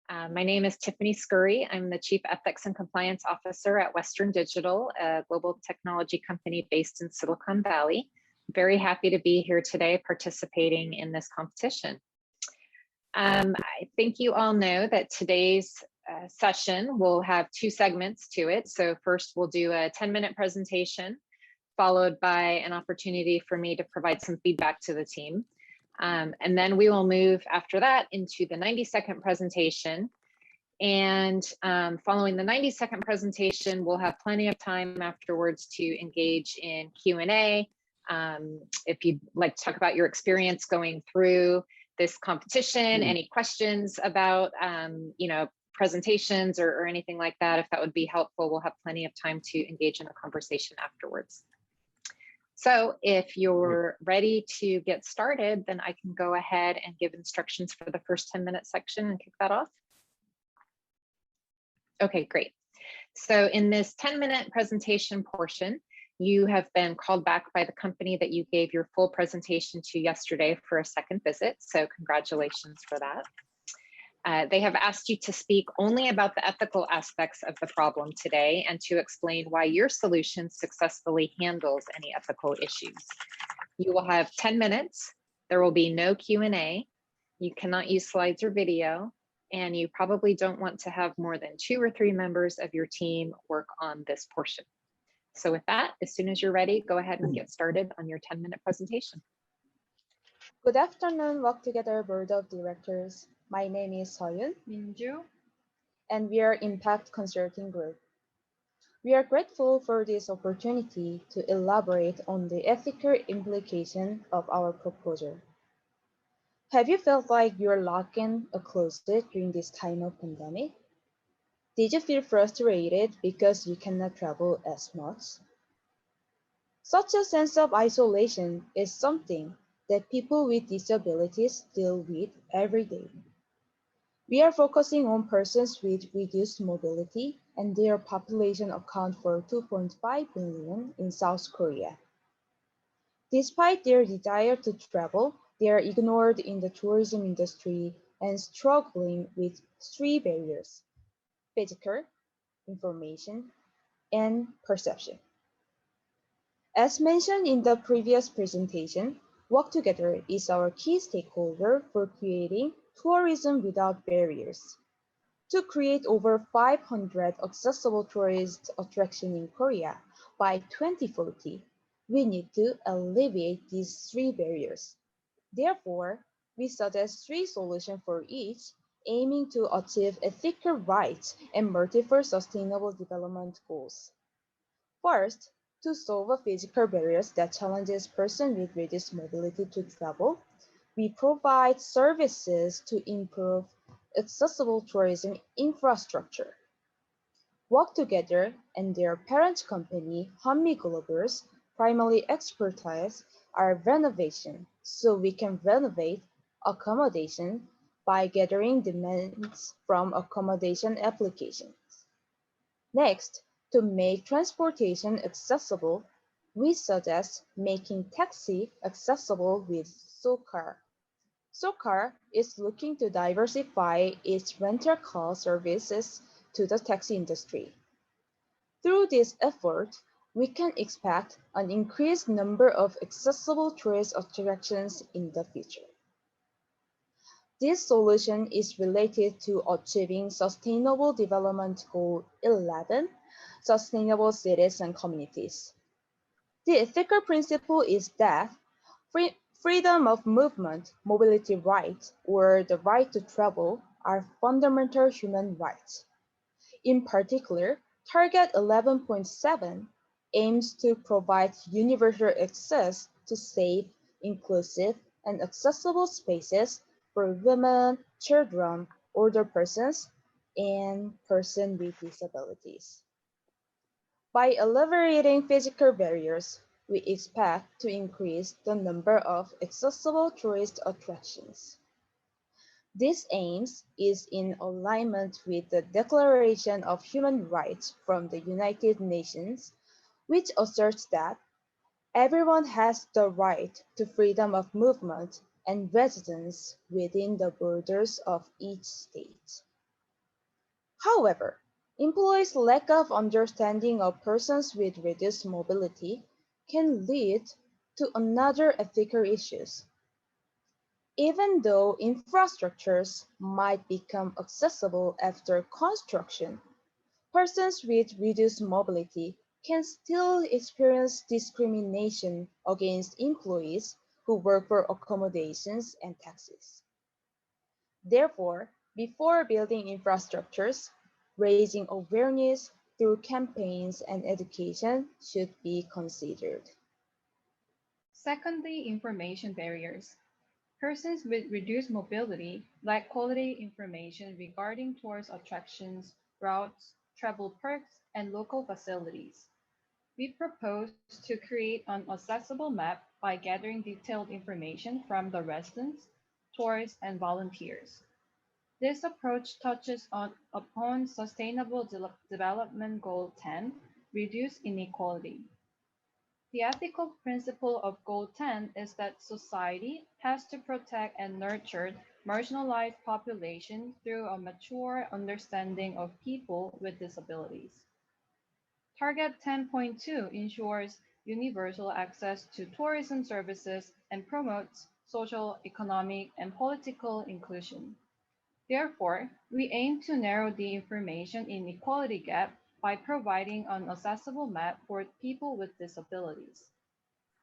My name is Tiffany Scurry. I'm the Chief Ethics and Compliance Officer at Western Digital, a global technology company based in Silicon Valley. Very happy to be here today participating in this competition. I think you all know that today's session will have two segments to it. So first we'll do a 10-minute presentation, followed by an opportunity for me to provide some feedback to the team. And then we will move after that into the 90-second presentation. And following the 90-second presentation, we'll have plenty of time afterwards to engage in Q&A. If you'd like to talk about your experience going through this competition, any questions about presentations or anything like that, if that would be helpful, we'll have plenty of time to engage in a conversation afterwards. So if you're ready to get started, then I can go ahead and give instructions for the first 10-minute section and kick that off. Okay, great. So in this 10-minute presentation portion, you have been called back by the company that you gave your full presentation to yesterday for a second visit. So congratulations for that. They have asked you to speak only about the ethical aspects of the problem today and to explain why your solution successfully handles any ethical issues. You will have 10 minutes. There will be no Q&A. You cannot use slides or video, and you probably don't want to have more than 2 or 3 members of your team work on this portion. So with that, as soon as you're ready, go ahead and get started on your 10-minute presentation. Good afternoon, Work Together Board of Directors. My name is Soyun Minju, and we are Impact Consulting Group. We are grateful for this opportunity to elaborate on the ethical implication of our proposal. Have you felt like you're locked in a closet during this time of pandemic? Did you feel frustrated because you cannot travel as much? Such a sense of isolation is something that people with disabilities deal with every day. We are focusing on persons with reduced mobility, and their population account for 2.5 million in South Korea. Despite their desire to travel, they are ignored in the tourism industry and struggling with 3 barriers: physical, information, and perception. As mentioned in the previous presentation, Work Together is our key stakeholder for creating tourism without barriers. To create over 500 accessible tourist attractions in Korea by 2040, we need to alleviate these 3 barriers. Therefore, we suggest 3 solutions for each, aiming to achieve ethical rights and multiple sustainable development goals. First, to solve physical barriers that challenges persons with reduced mobility to travel, we provide services to improve accessible tourism infrastructure. Work Together and their parent company, Hanmi Global's primary expertise are renovation, so we can renovate accommodation by gathering demands from accommodation applications. Next, to make transportation accessible, we suggest making taxi accessible with SoCar. SoCar is looking to diversify its rental car services to the taxi industry. Through this effort, we can expect an increased number of accessible tourist attractions in the future. This solution is related to achieving Sustainable Development Goal 11, Sustainable Cities and Communities. The ethical principle is that freedom of movement, mobility rights, or the right to travel are fundamental human rights. In particular, Target 11.7 aims to provide universal access to safe, inclusive, and accessible spaces for women, children, older persons, and persons with disabilities. By alleviating physical barriers, we expect to increase the number of accessible tourist attractions. This aim is in alignment with the Declaration of Human Rights from the United Nations, which asserts that everyone has the right to freedom of movement and residence within the borders of each state. However, employees' lack of understanding of persons with reduced mobility can lead to another ethical issues. Even though infrastructures might become accessible after construction, persons with reduced mobility can still experience discrimination against employees who work for accommodations and taxis. Therefore, before building infrastructures, raising awareness through campaigns and education should be considered. Secondly, information barriers. Persons with reduced mobility lack quality information regarding tourist attractions, routes, travel perks, and local facilities. We propose to create an accessible map by gathering detailed information from the residents, tourists, and volunteers. This approach touches upon Sustainable Development Goal 10, reduce inequality. The ethical principle of Goal 10 is that society has to protect and nurture marginalized population through a mature understanding of people with disabilities. Target 10.2 ensures universal access to tourism services and promotes social, economic, and political inclusion. Therefore, we aim to narrow the information inequality gap by providing an accessible map for people with disabilities.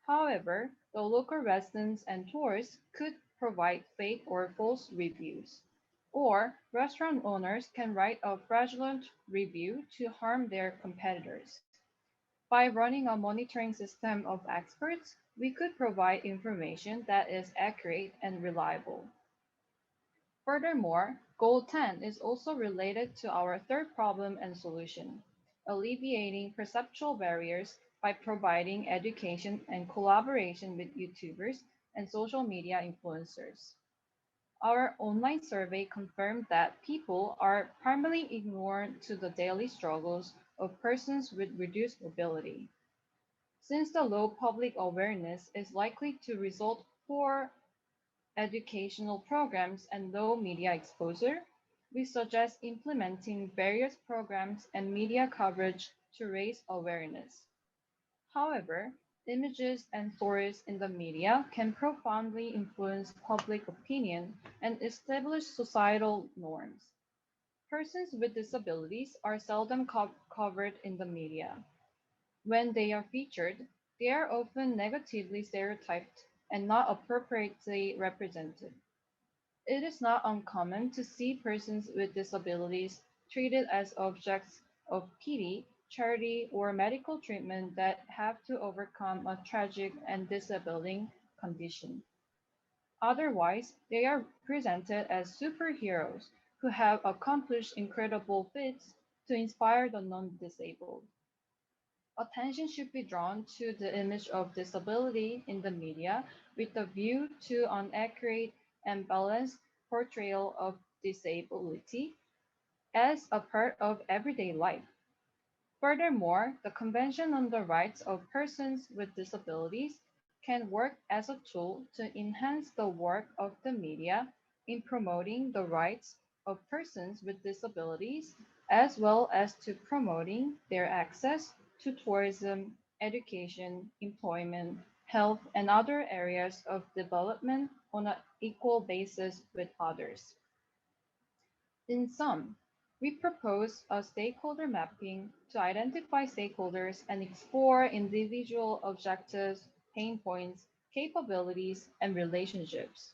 However, the local residents and tourists could provide fake or false reviews, or restaurant owners can write a fraudulent review to harm their competitors. By running a monitoring system of experts, we could provide information that is accurate and reliable. Furthermore, Goal 10 is also related to our third problem and solution, alleviating perceptual barriers by providing education and collaboration with YouTubers and social media influencers. Our online survey confirmed that people are primarily ignorant to the daily struggles of persons with reduced mobility. Since the low public awareness is likely to result poor educational programs and low media exposure, we suggest implementing various programs and media coverage to raise awareness. However, images and stories in the media can profoundly influence public opinion and establish societal norms. Persons with disabilities are seldom covered in the media. When they are featured, they are often negatively stereotyped and not appropriately represented. It is not uncommon to see persons with disabilities treated as objects of pity, charity, or medical treatment that have to overcome a tragic and disabling condition. Otherwise, they are presented as superheroes who have accomplished incredible feats to inspire the non-disabled. Attention should be drawn to the image of disability in the media with a view to an accurate and balanced portrayal of disability as a part of everyday life. Furthermore, the Convention on the Rights of Persons with Disabilities can work as a tool to enhance the work of the media in promoting the rights of persons with disabilities, as well as to promoting their access to tourism, education, employment, health, and other areas of development on an equal basis with others. In sum, we propose a stakeholder mapping to identify stakeholders and explore individual objectives, pain points, capabilities, and relationships.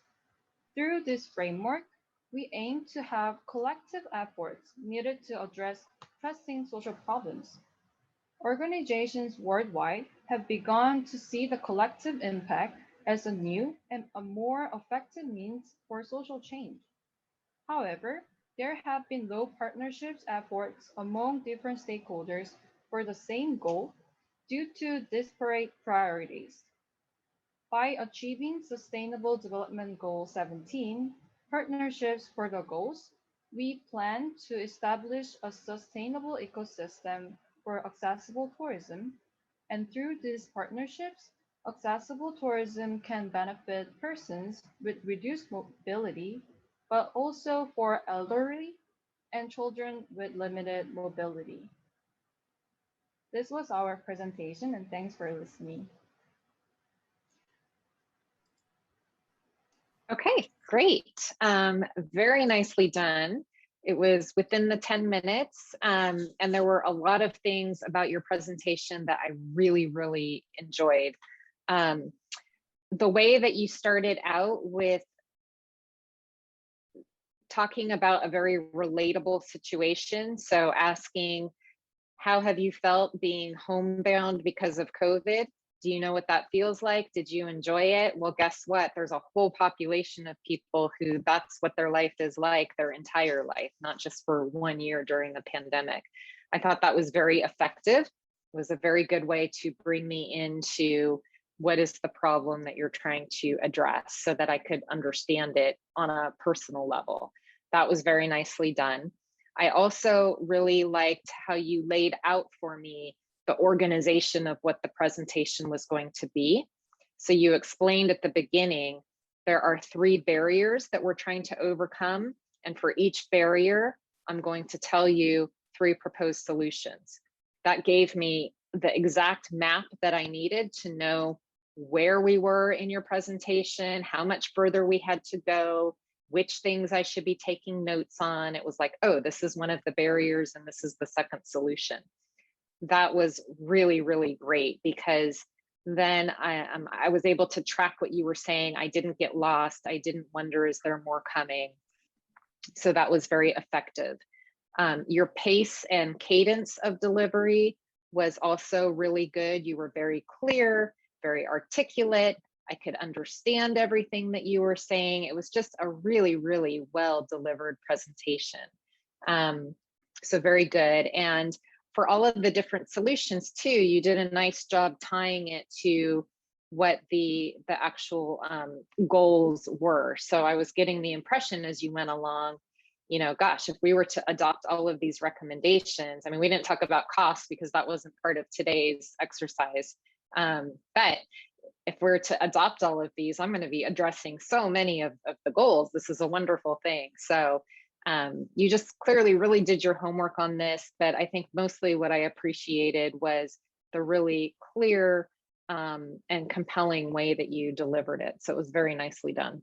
Through this framework, we aim to have collective efforts needed to address pressing social problems. Organizations worldwide have begun to see the collective impact as a new and a more effective means for social change. However, there have been low partnerships efforts among different stakeholders for the same goal due to disparate priorities. By achieving Sustainable Development Goal 17, partnerships for the goals, we plan to establish a sustainable ecosystem for accessible tourism, and through these partnerships, accessible tourism can benefit persons with reduced mobility, but also for elderly, and children with limited mobility. This was our presentation, and thanks for listening. Okay, great. Very nicely done. It was within the 10 minutes, and there were a lot of things about your presentation that I really, really enjoyed. The way that you started out with talking about a very relatable situation, so asking, how have you felt being homebound because of COVID? Do you know what that feels like? Did you enjoy it? Well, guess what? There's a whole population of people who that's what their life is like their entire life, not just for 1 year during the pandemic. I thought that was very effective. It was a very good way to bring me into what is the problem that you're trying to address so that I could understand it on a personal level. That was very nicely done. I also really liked how you laid out for me the organization of what the presentation was going to be. So you explained at the beginning, there are 3 barriers that we're trying to overcome. And for each barrier, I'm going to tell you 3 proposed solutions. That gave me the exact map that I needed to know where we were in your presentation, how much further we had to go, which things I should be taking notes on. It was like, oh, this is one of the barriers and this is the second solution. That was really, really great because then I was able to track what you were saying. I didn't get lost. I didn't wonder, is there more coming? So that was very effective. Your pace and cadence of delivery was also really good. You were very clear, very articulate. I could understand everything that you were saying. It was just a really, really well delivered presentation. So very good. And for all of the different solutions too, you did a nice job tying it to what the actual goals were. So I was getting the impression as you went along, you know, gosh, if we were to adopt all of these recommendations, I mean, we didn't talk about cost because that wasn't part of today's exercise. But if we're to adopt all of these, I'm going to be addressing so many of the goals. This is a wonderful thing. So you just clearly really did your homework on this, but I think mostly what I appreciated was the really clear and compelling way that you delivered it. So it was very nicely done.